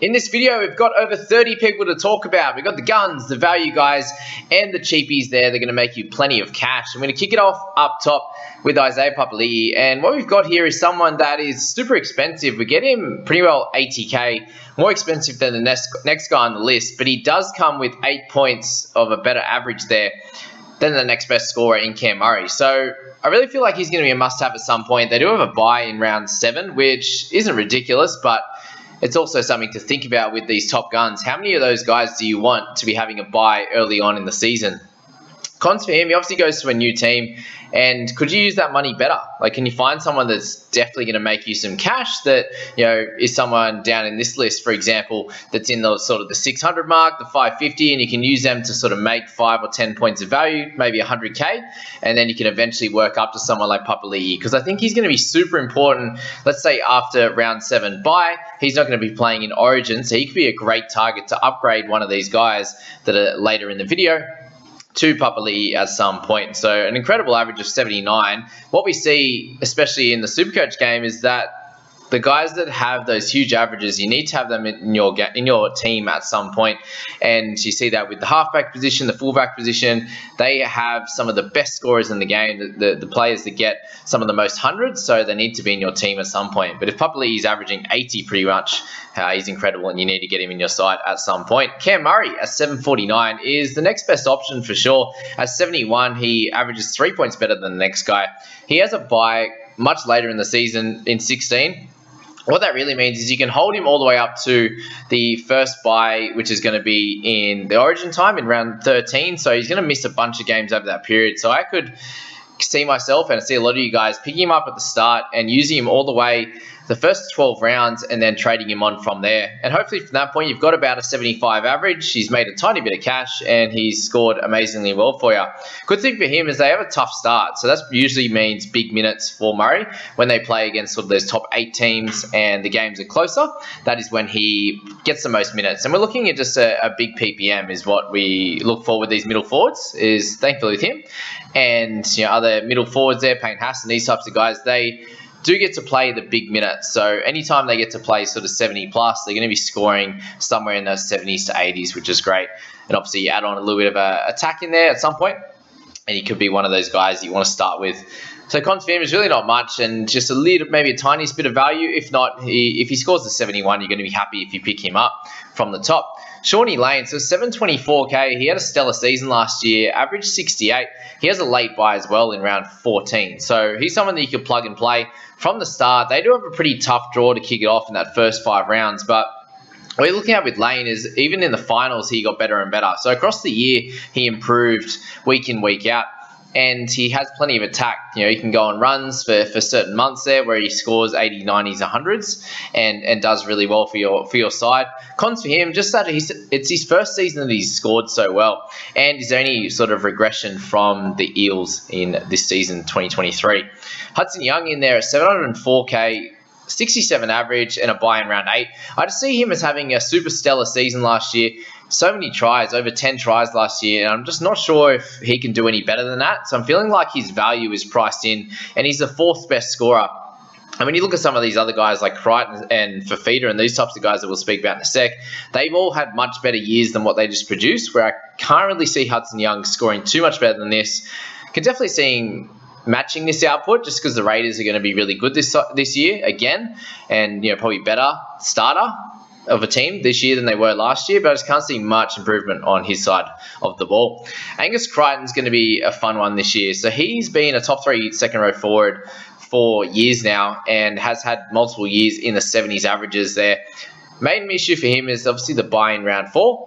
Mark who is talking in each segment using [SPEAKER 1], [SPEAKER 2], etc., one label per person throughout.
[SPEAKER 1] In this video, we've got over 30 people to talk about. We've got the guns, the value guys, and the cheapies there. They're going to make you plenty of cash. I'm going to kick it off up top with Isaiah Papali'i. And what we've got here is someone that is super expensive. We get him pretty well 80K, more expensive than the next guy on the list. But he does come with 8 points of a better average there than the next best scorer in Cam Murray. So I really feel like he's going to be a must-have at some point. They do have a buy in round 7, which isn't ridiculous, but it's also something to think about with these top guns. How many of those guys do you want to be having a buy early on in the season? Cons for him, he obviously goes to a new team, and could you use that money better? Like, can you find someone that's definitely going to make you some cash that, you know, is someone down in this list, for example, that's in the sort of the 600 mark, the 550, and you can use them to sort of make 5 or 10 points of value, maybe 100K, and then you can eventually work up to someone like Papali'i, because I think he's going to be super important. Let's say after round 7 bye, he's not going to be playing in Origin, so he could be a great target to upgrade one of these guys that are later in the video to Papali'i at some point. So an incredible average of 79. What we see, especially in the SuperCoach game, is that the guys that have those huge averages, you need to have them in your team at some point. And you see that with the halfback position, the fullback position. They have some of the best scorers in the game, the players that get some of the most hundreds, so they need to be in your team at some point. But if Papali'i is averaging 80 pretty much, he's incredible, and you need to get him in your side at some point. Cam Murray at 749 is the next best option for sure. At 71, he averages 3 points better than the next guy. He has a bye much later in the season in 16. What that really means is you can hold him all the way up to the first bye, which is going to be in the Origin time in round 13. So he's going to miss a bunch of games over that period. So I could see myself, and I see a lot of you guys, picking him up at the start and using him all the way the first 12 rounds and then trading him on from there. And hopefully from that point, you've got about a 75 average. He's made a tiny bit of cash and he's scored amazingly well for you. Good thing for him is they have a tough start. So that usually means big minutes for Murray. When they play against sort of those top 8 teams and the games are closer, that is when he gets the most minutes. And we're looking at just a big PPM is what we look for with these middle forwards, is thankfully with him. And other middle forwards there, Payne Haas and these types of guys, they do get to play the big minutes. So anytime they get to play sort of 70 plus, they're going to be scoring somewhere in those 70s to 80s, which is great. And obviously you add on a little bit of a attack in there at some point, and he could be one of those guys you want to start with. So cons for him is really not much, and just a little, maybe a tiny bit of value. If not, if he scores the 71, you're going to be happy if you pick him up from the top. Shawnee Lane, so 724K. He had a stellar season last year, averaged 68. He has a late buy as well in round 14. So he's someone that you could plug and play from the start. They do have a pretty tough draw to kick it off in that first 5 rounds, but what we're looking at with Lane is even in the finals, he got better and better. So across the year, he improved week in, week out. And he has plenty of attack. He can go on runs for certain months there where he scores 80s, 90s, 100s and does really well for your side. Cons for him, just that it's his first season that he's scored so well. And is there any sort of regression from the Eels in this season, 2023? Hudson Young in there at 704K. 67 average and a buy in round 8. I just see him as having a super stellar season last year. So many tries, over 10 tries last year, and I'm just not sure if he can do any better than that. So I'm feeling like his value is priced in, and he's the 4th best scorer. And when you look at some of these other guys like Crichton and Fafita and these types of guys that we'll speak about in a sec, they've all had much better years than what they just produced, where I can't really see Hudson Young scoring too much better than this. Can definitely see him matching this output just because the Raiders are going to be really good this year again, and probably better starter of a team this year than they were last year, but I just can't see much improvement on his side of the ball. Angus Crichton's going to be a fun one this year. So he's been a top 3 second row forward for years now and has had multiple years in the 70s averages there. Main issue for him is obviously the buy in round 4.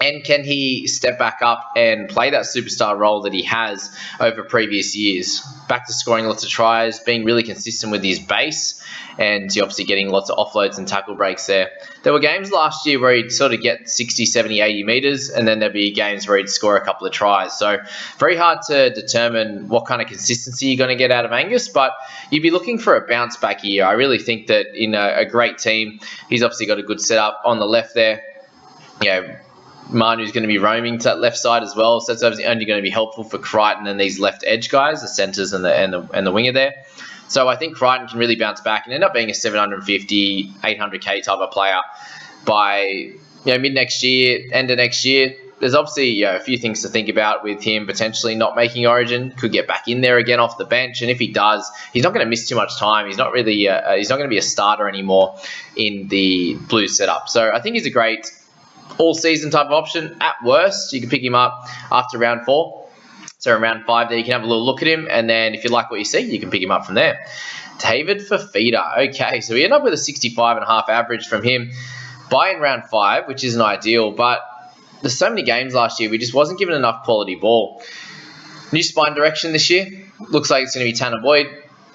[SPEAKER 1] And can he step back up and play that superstar role that he has over previous years? Back to scoring lots of tries, being really consistent with his base, and obviously getting lots of offloads and tackle breaks there. There were games last year where he'd sort of get 60, 70, 80 metres, and then there'd be games where he'd score a couple of tries. So very hard to determine what kind of consistency you're going to get out of Angus, but you'd be looking for a bounce back year. I really think that in a great team, he's obviously got a good setup on the left there. Manu's going to be roaming to that left side as well, so that's obviously only going to be helpful for Crichton and these left edge guys, the centres and the winger there. So I think Crichton can really bounce back and end up being a 750, 800k type of player. by mid next year, end of next year. There's obviously a few things to think about with him potentially not making Origin. Could get back in there again off the bench, and if he does, he's not going to miss too much time. He's not really he's not going to be a starter anymore in the Blues setup. So I think he's a great all-season type of option. At worst, you can pick him up after round 4. So in round 5 there, you can have a little look at him, and then if you like what you see, you can pick him up from there. David Fafita. Okay, so we end up with a 65.5 average from him. Buy in round 5, which isn't ideal, but there's so many games last year, we just wasn't given enough quality ball. New spine direction this year. Looks like it's going to be Tanner Boyd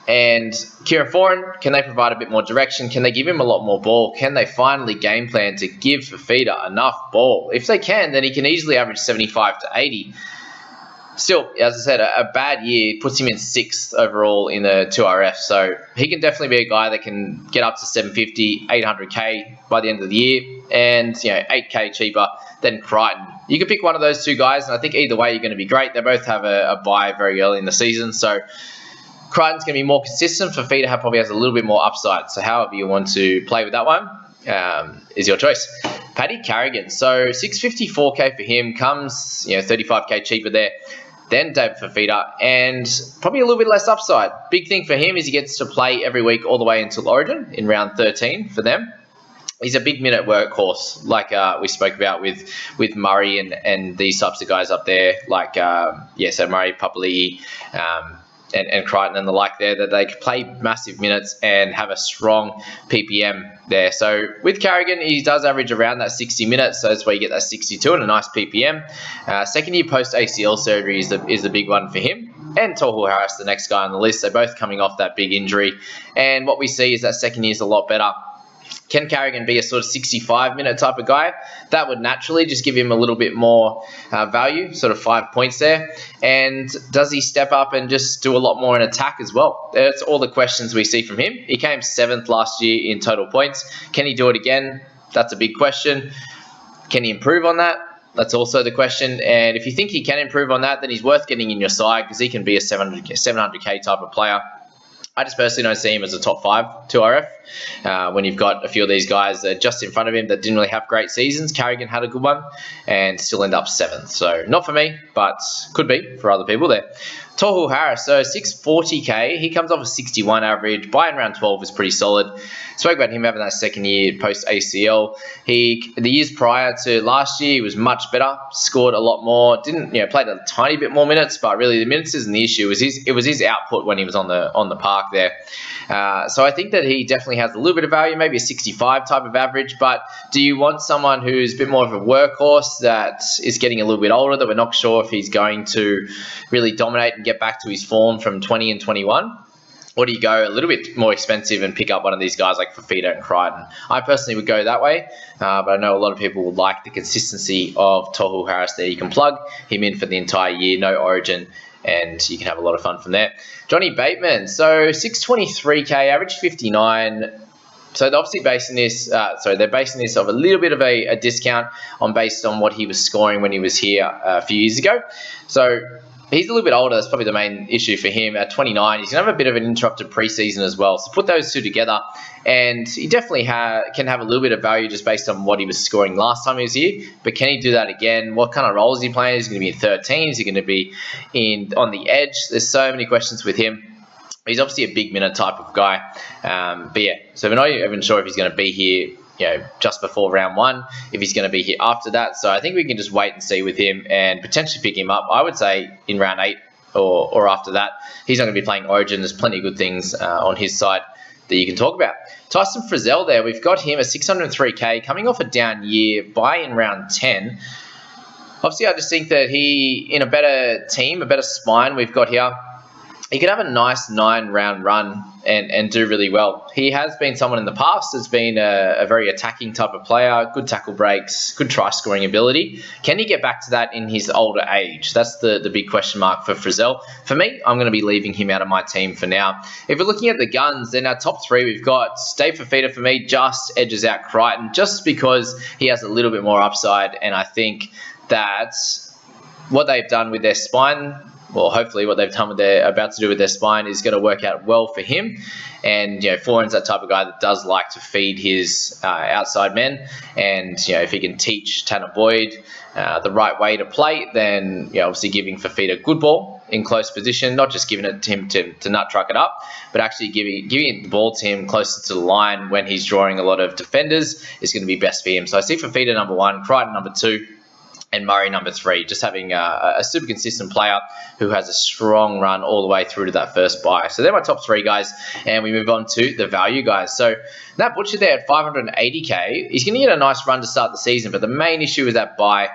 [SPEAKER 1] and Kieran Foran. Can they provide a bit more direction? Can they give him a lot more ball? Can they finally game plan to give Fafita enough ball? If they can, then he can easily average 75 to 80. Still, as I said, a bad year puts him in 6th overall in the 2RF. So he can definitely be a guy that can get up to 750, 800k by the end of the year, and 8k cheaper than Crichton. You can pick one of those two guys, and I think either way you're going to be great. They both have a bye very early in the season, so Crichton's going to be more consistent. Fafita probably has a little bit more upside. So however you want to play with that one is your choice. Paddy Carrigan. So 654k for him, comes 35k cheaper there than David Fafita, and probably a little bit less upside. Big thing for him is he gets to play every week all the way until Origin in round 13 for them. He's a big minute workhorse, like we spoke about with Murray and these types of guys up there, like so Murray, Papali'i, and Crichton and the like there, that they could play massive minutes and have a strong PPM there. So with Carrigan, he does average around that 60 minutes, so that's where you get that 62 and a nice PPM. Second year post ACL surgery is the big one for him. And Tohu Harris, the next guy on the list. They're both coming off that big injury. And what we see is that second year is a lot better. Can Carrigan be a sort of 65-minute type of guy? That would naturally just give him a little bit more value, sort of 5 points there. And does he step up and just do a lot more in attack as well? That's all the questions we see from him. He came 7th last year in total points. Can he do it again? That's a big question. Can he improve on that? That's also the question. And if you think he can improve on that, then he's worth getting in your side because he can be a 700k type of player. I just personally don't see him as a top 5 2RF. When you've got a few of these guys just in front of him that didn't really have great seasons. Carrigan had a good one and still end up 7th. So not for me, but could be for other people there. Tohu Harris, so 640k. He comes off a 61 average. Buy in round 12 is pretty solid. Spoke about him having that second year post ACL. The years prior to last year, he was much better. Scored a lot more. Didn't played a tiny bit more minutes, but really the minutes isn't the issue. It was his output when he was on the park there. So I think that he definitely has a little bit of value, maybe a 65 type of average. But do you want someone who's a bit more of a workhorse that is getting a little bit older, that we're not sure if he's going to really dominate and get back to his form from 20 and 21? Or do you go a little bit more expensive and pick up one of these guys like Fafita and Crichton? I personally would go that way, but I know a lot of people would like the consistency of Tohu Harris there. You can plug him in for the entire year, no Origin, and you can have a lot of fun from there. Johnny Bateman, so 623k, average 59. So they're obviously basing this, they're basing this off a little bit of a discount based on what he was scoring when he was here a few years ago. So he's a little bit older. That's probably the main issue for him. At 29, he's going to have a bit of an interrupted preseason as well. So put those two together, and he definitely can have a little bit of value just based on what he was scoring last time he was here. But can he do that again? What kind of role is he playing? Is he going to be in 13? Is he going to be on the edge? There's so many questions with him. He's obviously a big minute type of guy. But yeah, so we're not even sure if he's going to be here just before round 1, if he's going to be here after that. So I think we can just wait and see with him and potentially pick him up. I would say in round 8 or after that. He's not going to be playing Origin. There's plenty of good things on his side that you can talk about. Tyson Frizzell there. We've got him at 603k, coming off a down year, buy in round 10. Obviously, I just think that he, in a better team, a better spine we've got here, he could have a nice 9-round run and do really well. He has been someone in the past that's been a very attacking type of player, good tackle breaks, good try-scoring ability. Can he get back to that in his older age? That's the big question mark for Frizzell. For me, I'm going to be leaving him out of my team for now. If we're looking at the guns, then our top 3, we've got Dave Fafita for me, just edges out Crichton, just because he has a little bit more upside, and I think that what they've done with their spine well, hopefully what they've done with about to do with their spine is going to work out well for him. And, Foreigner's that type of guy that does like to feed his outside men. And, if he can teach Tanner Boyd the right way to play, then, obviously giving Fafita a good ball in close position, not just giving it to him to nut truck it up, but actually giving the ball to him closer to the line when he's drawing a lot of defenders is going to be best for him. So I see Fafita number 1, Crichton number 2, and Murray number 3, just having a super consistent player who has a strong run all the way through to that first buy. So they're my top 3 guys, and we move on to the value guys. So that Butcher there at 580k, he's going to get a nice run to start the season, but the main issue is that buy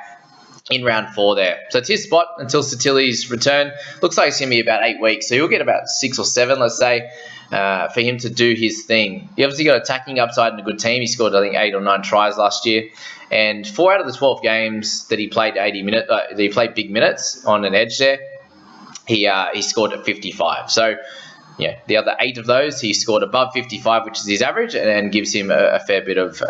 [SPEAKER 1] in round 4 there. So it's his spot until Satili's return. Looks like it's going to be about 8 weeks, so he'll get about 6 or 7, let's say, for him to do his thing. He obviously got attacking upside and a good team. He scored, I think, 8 or 9 tries last year. And 4 out of the 12 games that he played big minutes on an edge there, he scored at 55. So, the other 8 of those, he scored above 55, which is his average, and gives him a fair bit of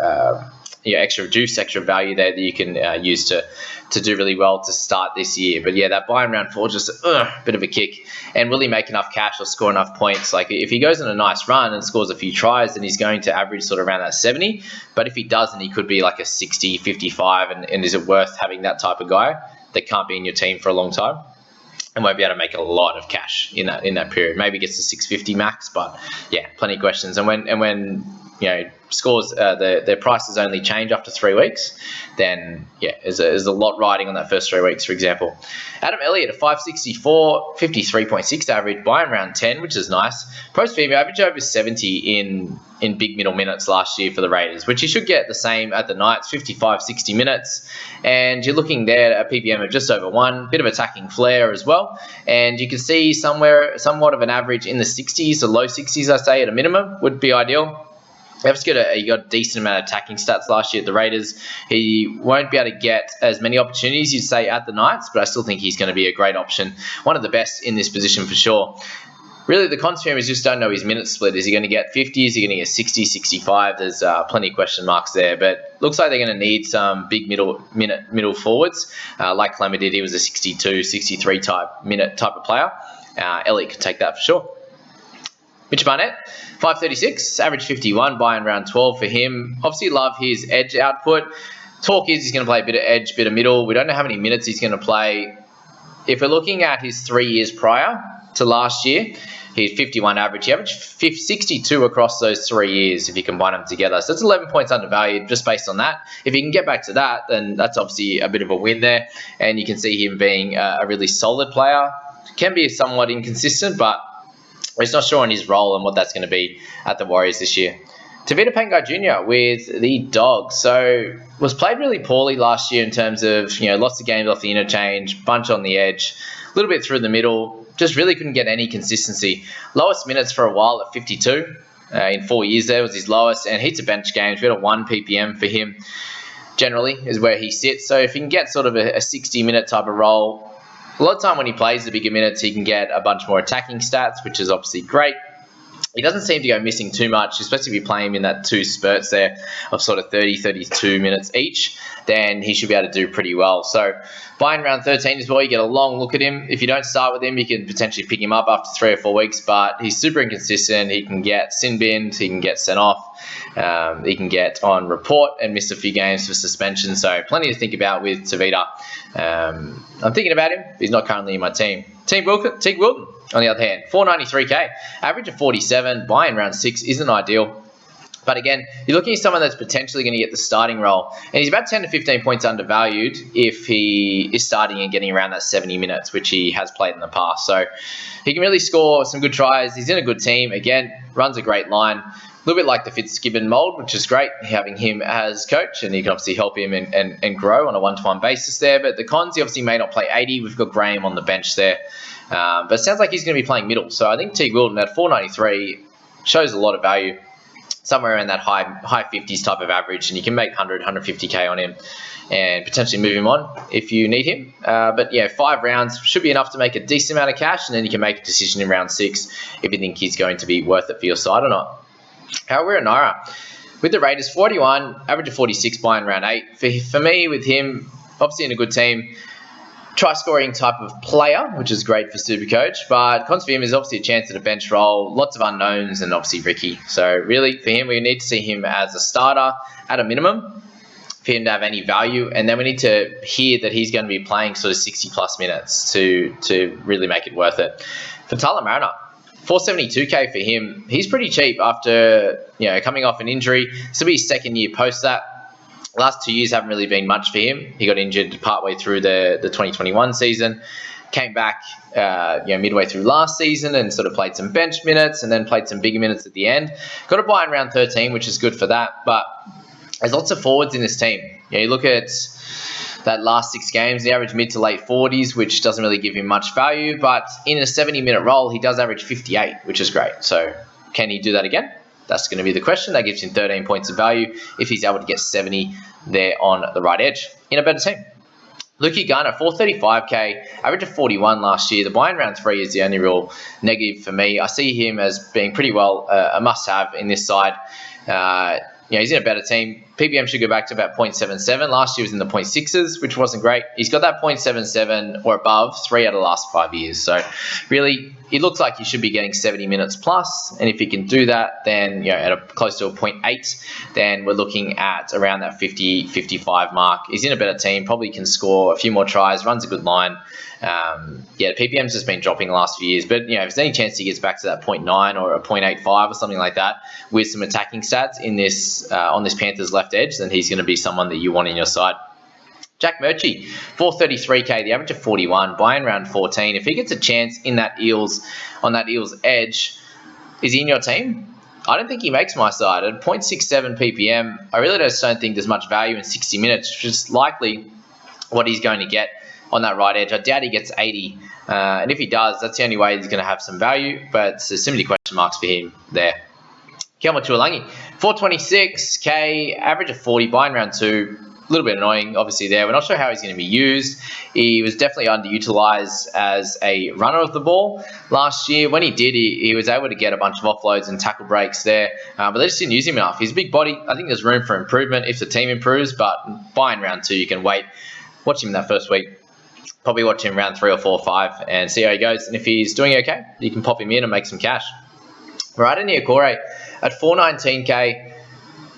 [SPEAKER 1] extra juice, extra value there that you can use to do really well to start this year. But that buy in round 4, just a bit of a kick. And will he make enough cash or score enough points? Like, if he goes on a nice run and scores a few tries, then he's going to average sort of around that 70. But if he doesn't, he could be like a 60, 55. And is it worth having that type of guy that can't be in your team for a long time and won't be able to make a lot of cash in that period? Maybe gets to 650 max, but plenty of questions. And when scores, their prices only change after 3 weeks, then there's a lot riding on that first 3 weeks, for example. Adam Elliott at 564, 53.6 average, buy in round 10, which is nice. Post FEMA average over 70 in big middle minutes last year for the Raiders, which he should get the same at the Knights, 55, 60 minutes. And you're looking there at a PPM of just over 1, bit of attacking flair as well. And you can see somewhat of an average in the 60s, the low 60s, I say, at a minimum would be ideal. He got a decent amount of attacking stats last year at the Raiders. He won't be able to get as many opportunities, you'd say, at the Knights, but I still think he's going to be a great option. One of the best in this position for sure. Really, the cons for him is just don't know his minute split. Is he going to get 50? Is he going to get 60, 65? There's plenty of question marks there, but looks like they're going to need some big middle forwards. Like Clemmer did, he was a 62, 63 type of player. Elliott could take that for sure. Mitch Barnett, 536, average 51, buy in round 12 for him. Obviously love his edge output. Talk is he's going to play a bit of edge, bit of middle. We don't know how many minutes he's going to play. If we're looking at his 3 years prior to last year, he's 51 average. He averaged 62 across those 3 years if you combine them together. So it's 11 points undervalued just based on that. If he can get back to that, then that's obviously a bit of a win there. And you can see him being a really solid player. Can be somewhat inconsistent, but he's not sure on his role and what that's going to be at the Warriors this year. Tavita Pangai Jr. with the Dogs. So was played really poorly last year in terms of, lots of games off the interchange, bunch on the edge, a little bit through the middle, just really couldn't get any consistency. Lowest minutes for a while at 52. In 4 years there was his lowest, and heaps of bench games. We had a 1 ppm for him generally is where he sits. So if he can get sort of a 60-minute type of role, a lot of time when he plays the bigger minutes, he can get a bunch more attacking stats, which is obviously great. He doesn't seem to go missing too much, especially if you play him in that 2 spurts there of sort of 30, 32 minutes each, then he should be able to do pretty well. So buy in round 13 as well, you get a long look at him. If you don't start with him, you can potentially pick him up after 3 or 4 weeks, but he's super inconsistent. He can get sin binned, he can get sent off, he can get on report and miss a few games for suspension. So plenty to think about with Tavita. I'm thinking about him. He's not currently in my team. Teague Wilton, on the other hand, 493k, average of 47, buy in round 6 isn't ideal. But again, you're looking at someone that's potentially going to get the starting role. And he's about 10 to 15 points undervalued if he is starting and getting around that 70 minutes, which he has played in the past. So he can really score some good tries. He's in a good team. Again, runs a great line. A little bit like the Fitzgibbon mold, which is great, having him as coach, and he can obviously help him and grow on a one-to-one basis there. But the cons, he obviously may not play 80. We've got Graham on the bench there. But it sounds like he's going to be playing middle. So I think Teague Wilton at 493 shows a lot of value, somewhere in that high 50s type of average, and you can make 100, 150k on him and potentially move him on if you need him. But 5 rounds should be enough to make a decent amount of cash, and then you can make a decision in round 6 if you think he's going to be worth it for your side or not. However, Naira with the Raiders, 41, average of 46, buy in round 8. For me, with him, obviously in a good team, try-scoring type of player, which is great for SuperCoach. But cons for him is obviously a chance at a bench role, lots of unknowns, and obviously Ricky. So really, for him, we need to see him as a starter at a minimum for him to have any value. And then we need to hear that he's going to be playing sort of 60-plus minutes to really make it worth it. For Tyler Mariner, 472K for him. He's pretty cheap after coming off an injury. This will be his second year post that. Last 2 years haven't really been much for him. He got injured partway through the 2021 season, came back midway through last season and sort of played some bench minutes and then played some bigger minutes at the end. Got a buy in round 13, which is good for that. But there's lots of forwards in this team. You look at that last 6 games, he averaged mid to late 40s, which doesn't really give him much value. But in a 70-minute role, he does average 58, which is great. So can he do that again? That's going to be the question. That gives him 13 points of value if he's able to get 70 there on the right edge in a better team. Lukey Garner, 435K, average of 41 last year. The buy in round 3 is the only real negative for me. I see him as being pretty well a must-have in this side. He's in a better team. PPM should go back to about 0.77. Last year was in the 0.6s, which wasn't great. He's got that 0.77 or above 3 out of the last 5 years. So really, it looks like he should be getting 70 minutes plus. And if he can do that, then at close to a 0.8, then we're looking at around that 50, 55 mark. He's in a better team, probably can score a few more tries, runs a good line. The PPM's just been dropping the last few years, but if there's any chance he gets back to that 0.9 or a 0.85 or something like that with some attacking stats in this on this Panthers left edge, then he's going to be someone that you want in your side. Jack Murchie, 433K, the average of 41, buy in round 14. If he gets a chance in that Eels edge, is he in your team? I don't think he makes my side. At 0.67 PPM, I really just don't think there's much value in 60 minutes, which is likely what he's going to get on that right edge. I doubt he gets 80. And if he does, that's the only way he's going to have some value. But there's so many question marks for him there. Kelma Tuolangi, 426K, average of 40, buy in round 2. A little bit annoying, obviously, there. We're not sure how he's going to be used. He was definitely underutilized as a runner of the ball last year. When he did, he was able to get a bunch of offloads and tackle breaks there, but they just didn't use him enough. He's a big body. I think there's room for improvement if the team improves, but buy in round 2, you can wait. Watch him in that first week. Probably watch him round 3 or 4 or 5 and see how he goes. And if he's doing okay, you can pop him in and make some cash. Right, Niokore at 419K.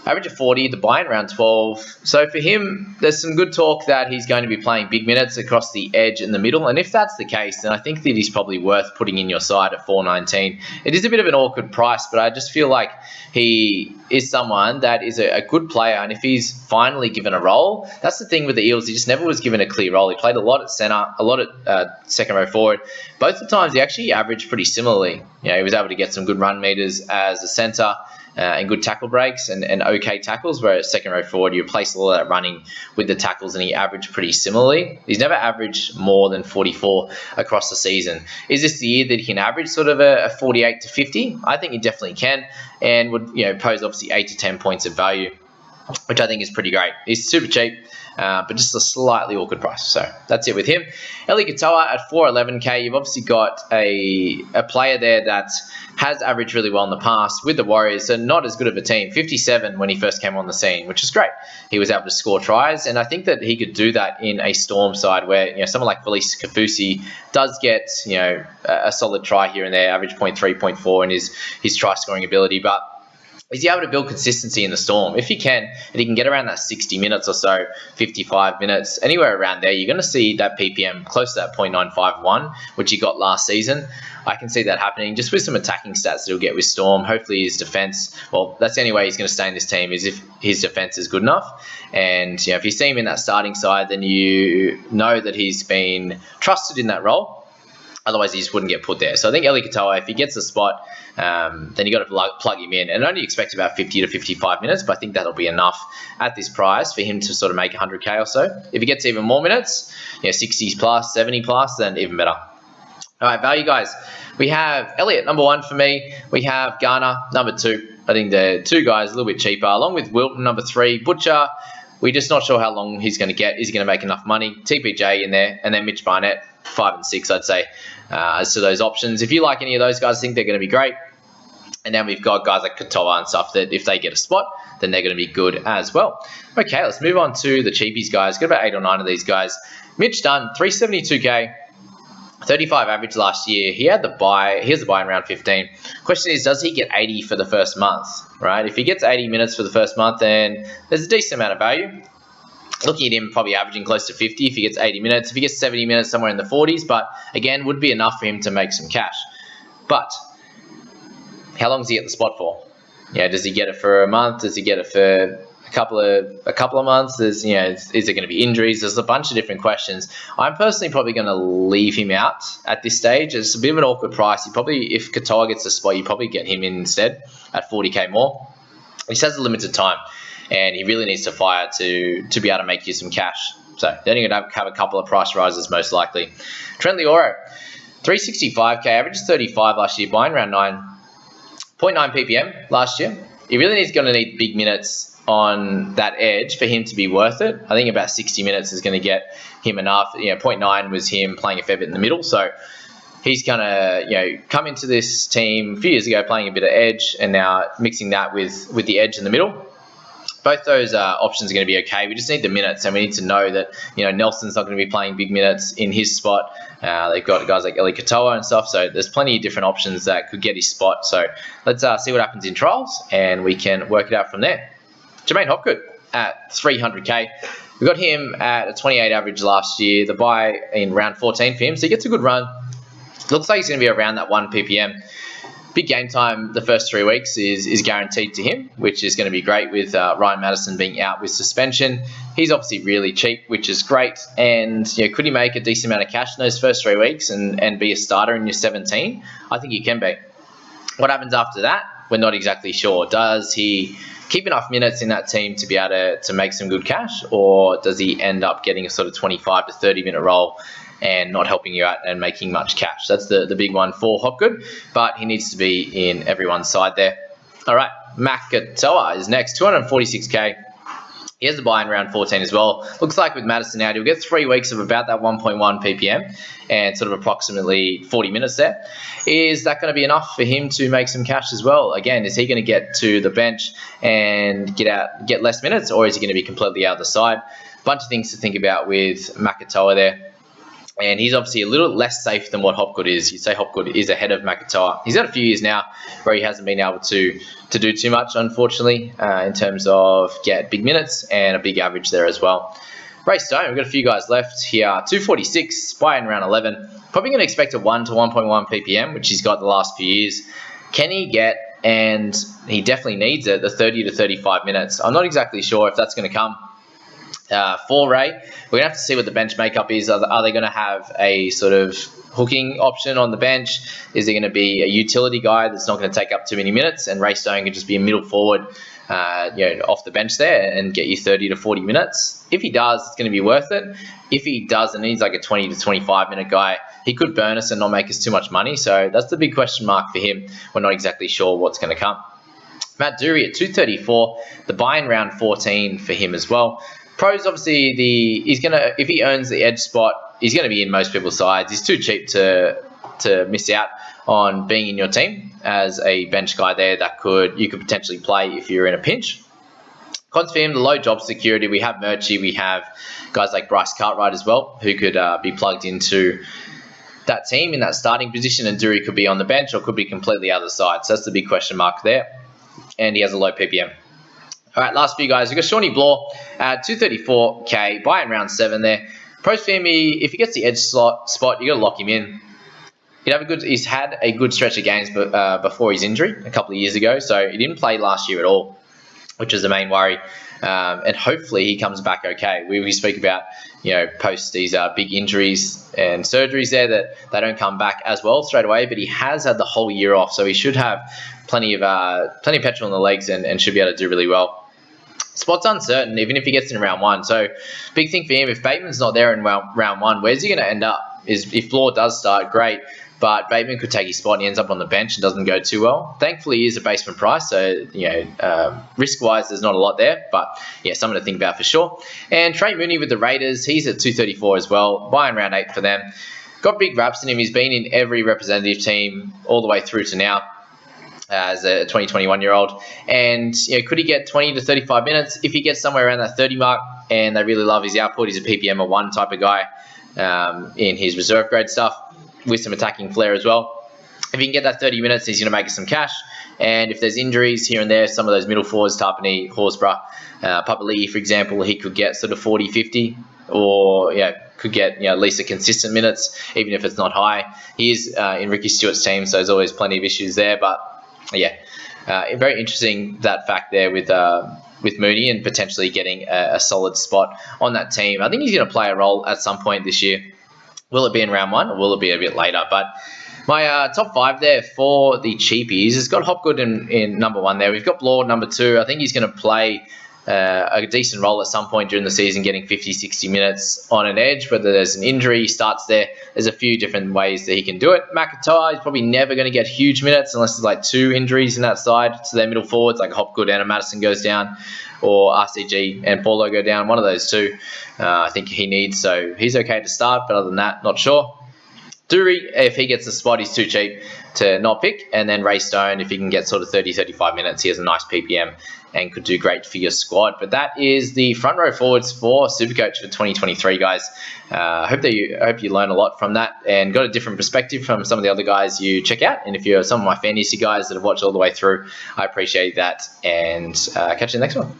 [SPEAKER 1] Average of 40, the buy in round 12. So for him, there's some good talk that he's going to be playing big minutes across the edge and the middle. And if that's the case, then I think that he's probably worth putting in your side at 419. It is a bit of an awkward price, but I just feel like he is someone that is a good player. And if he's finally given a role, that's the thing with the Eels. He just never was given a clear role. He played a lot at centre, a lot at second row forward. Both the times he actually averaged pretty similarly. He was able to get some good run meters as a centre. And good tackle breaks and okay tackles, where at second row forward you replace all of that running with the tackles and he averaged pretty similarly. He's never averaged more than 44 across the season. Is this the year that he can average sort of a 48 to 50? I think he definitely can, and would pose obviously 8 to 10 points of value, which I think is pretty great. He's super cheap, but just a slightly awkward price. So that's it with him. Eli Katoa at 411K. You've obviously got a player there that has averaged really well in the past with the Warriors, and not as good of a team. 57 when he first came on the scene, which is great. He was able to score tries, and I think that he could do that in a Storm side where someone like Felice Kafusi does get a solid try here and there, average 0.3, 0.4 in his try scoring ability, but is he able to build consistency in the Storm? If he can, and he can get around that 60 minutes or so, 55 minutes, anywhere around there, you're going to see that PPM close to that 0.951, which he got last season. I can see that happening just with some attacking stats that he'll get with Storm. Hopefully his defense, well, that's the only way he's going to stay in this team is if his defense is good enough. And if you see him in that starting side, then you know that he's been trusted in that role. Otherwise, he just wouldn't get put there. So I think Eli Katoa, if he gets the spot, then you got to plug him in. And only expect about 50 to 55 minutes, but I think that'll be enough at this price for him to sort of make 100K or so. If he gets even more minutes, 60s plus, 70 plus, then even better. All right, value guys. We have Elliott, number 1 for me. We have Garner, number 2. I think the 2 guys a little bit cheaper, along with Wilton, number 3. Butcher, we're just not sure how long he's going to get. Is he going to make enough money? TPJ in there, and then Mitch Barnett, 5 and 6, I'd say, as to those options. If you like any of those guys, I think they're going to be great. And then we've got guys like Katoa and stuff that if they get a spot, then they're going to be good as well. Okay, let's move on to the cheapies, guys. Got about 8 or 9 of these guys. Mitch Dunn, 372k, 35 average last year. He had the buy. He has the buy in round 15. Question is, does he get 80 for the first month? Right? If he gets 80 minutes for the first month, then there's a decent amount of value. Looking at him probably averaging close to 50 if he gets 80 minutes. If he gets 70 minutes, somewhere in the 40s. But again, would be enough for him to make some cash. But how long does he get the spot for? Does he get it for a month? Does he get it for a couple of months? There's, is there going to be injuries? There's a bunch of different questions. I'm personally probably going to leave him out at this stage. It's a bit of an awkward price. If Katoa gets the spot, you probably get him in instead at 40k more. He has a limited time, and he really needs to fire to be able to make you some cash. So then you're going to have a couple of price rises most likely. Trent Leoro, 365k, averages 35 last year, buying round 9. 0.9 ppm last year. He really going to need big minutes on that edge for him to be worth it. I think about 60 minutes is going to get him enough. 0.9 was him playing a fair bit in the middle, so he's going to come into this team a few years ago playing a bit of edge, and now mixing that with the edge in the middle. Both those options are going to be okay. We just need the minutes, and we need to know that Nelson's not going to be playing big minutes in his spot. They've got guys like Eli Katoa and stuff, so there's plenty of different options that could get his spot. So let's see what happens in trials, and we can work it out from there. Jermaine Hopgood at 300k. We got him at a 28 average last year. The buy in round 14 for him, so he gets a good run. Looks like he's going to be around that 1 ppm. Big game time the first 3 weeks is guaranteed to him, which is going to be great with Ryan Madison being out with suspension. He's obviously really cheap, which is great. And could he make a decent amount of cash in those first 3 weeks and be a starter in your 17? I think he can be. What happens after that? We're not exactly sure. Does he keep enough minutes in that team to be able to make some good cash, or does he end up getting a sort of 25 to 30 minute role and not helping you out and making much cash? That's the big one for Hopgood, but he needs to be in everyone's side there. All right, Katoa is next, 246k. He has the buy in round 14 as well. Looks like with Madison out, he'll get 3 weeks of about that 1.1 ppm and sort of approximately 40 minutes there. Is that going to be enough for him to make some cash as well? Again, is he going to get to the bench and get less minutes, or is he going to be completely out of the side? Bunch of things to think about with Katoa there. And he's obviously a little less safe than what Hopgood is. You'd say Hopgood is ahead of Katoa. He's had a few years now where he hasn't been able to do too much, unfortunately, in terms of get big minutes and a big average there as well. Ray Stone, we've got a few guys left here. 246, buy in round 11. Probably going to expect a 1 to 1.1 ppm, which he's got the last few years. Can he get, and he definitely needs it, the 30 to 35 minutes? I'm not exactly sure if that's going to come. For Ray, we're going to have to see what the bench makeup is. Are they going to have a sort of hooking option on the bench? Is there going to be a utility guy that's not going to take up too many minutes, and Ray Stone can just be a middle forward off the bench there and get you 30 to 40 minutes? If he does, it's going to be worth it. If he doesn't, he's like a 20 to 25 minute guy. He could burn us and not make us too much money, so that's the big question mark for him. We're not exactly sure what's going to come. Matt Dury at 234, the buy in round 14 for him as well. Pros, obviously, if he earns the edge spot, he's going to be in most people's sides. He's too cheap to miss out on being in your team as a bench guy there that you could potentially play if you're in a pinch. Cons for him, the low job security. We have Murchie, we have guys like Bryce Cartwright as well, who could be plugged into that team in that starting position, and Dury could be on the bench or could be completely other side. So that's the big question mark there. And he has a low PPM. All right, last few guys. We've got Shawnee Bloor at 234k, buy in round 7 there. Pros for him, if he gets the edge spot, you got to lock him in. He's had a good stretch of games before his injury a couple of years ago, so he didn't play last year at all, which is the main worry. And hopefully he comes back okay. We speak about, post these big injuries and surgeries there that they don't come back as well straight away, but he has had the whole year off, so he should have plenty of petrol in the legs and should be able to do really well. Spot's uncertain, even if he gets in round 1. So big thing for him, if Bateman's not there in round 1, where's he going to end up? If Bloor does start, great, but Bateman could take his spot and he ends up on the bench and doesn't go too well. Thankfully, he is a basement price, so risk-wise, there's not a lot there, but yeah, something to think about for sure. And Trey Mooney with the Raiders, he's at 234 as well, buy in round 8 for them. Got big raps in him. He's been in every representative team all the way through to now. as a 2021-year-old, and could he get 20 to 35 minutes? If he gets somewhere around that 30 mark and they really love his output, he's a PPM of 1 type of guy in his reserve grade stuff with some attacking flair as well. If he can get that 30 minutes, he's going to make us some cash. And if there's injuries here and there, some of those middle forwards, Tarpany, Horsburgh, Papali'i, for example, he could get sort of 40, 50, or could get at least a consistent minutes, even if it's not high. He is in Ricky Stewart's team, so there's always plenty of issues there. But very interesting, that fact there with Mooney and potentially getting a solid spot on that team. I think he's going to play a role at some point this year. Will it be in round 1 or will it be a bit later? But my top 5 there for the cheapies has got Hopgood in number 1 there. We've got Blore number 2. I think he's going to play a decent role at some point during the season, getting 50, 60 minutes on an edge. Whether there's an injury, he starts there. There's a few different ways that he can do it. McIntyre is probably never going to get huge minutes unless there's like 2 injuries in that side. So their middle forwards, like Hopgood and Madison goes down, or RCG and Paulo go down. One of those 2 I think he needs. So he's okay to start, but other than that, not sure. Dury, if he gets the spot, he's too cheap to not pick. And then Ray Stone, if he can get sort of 30, 35 minutes, he has a nice PPM and could do great for your squad. But that is the front row forwards for SuperCoach for 2023, guys. I hope you learn a lot from that and got a different perspective from some of the other guys you check out. And if you're some of my fantasy guys that have watched all the way through, I appreciate that. And catch you in the next one.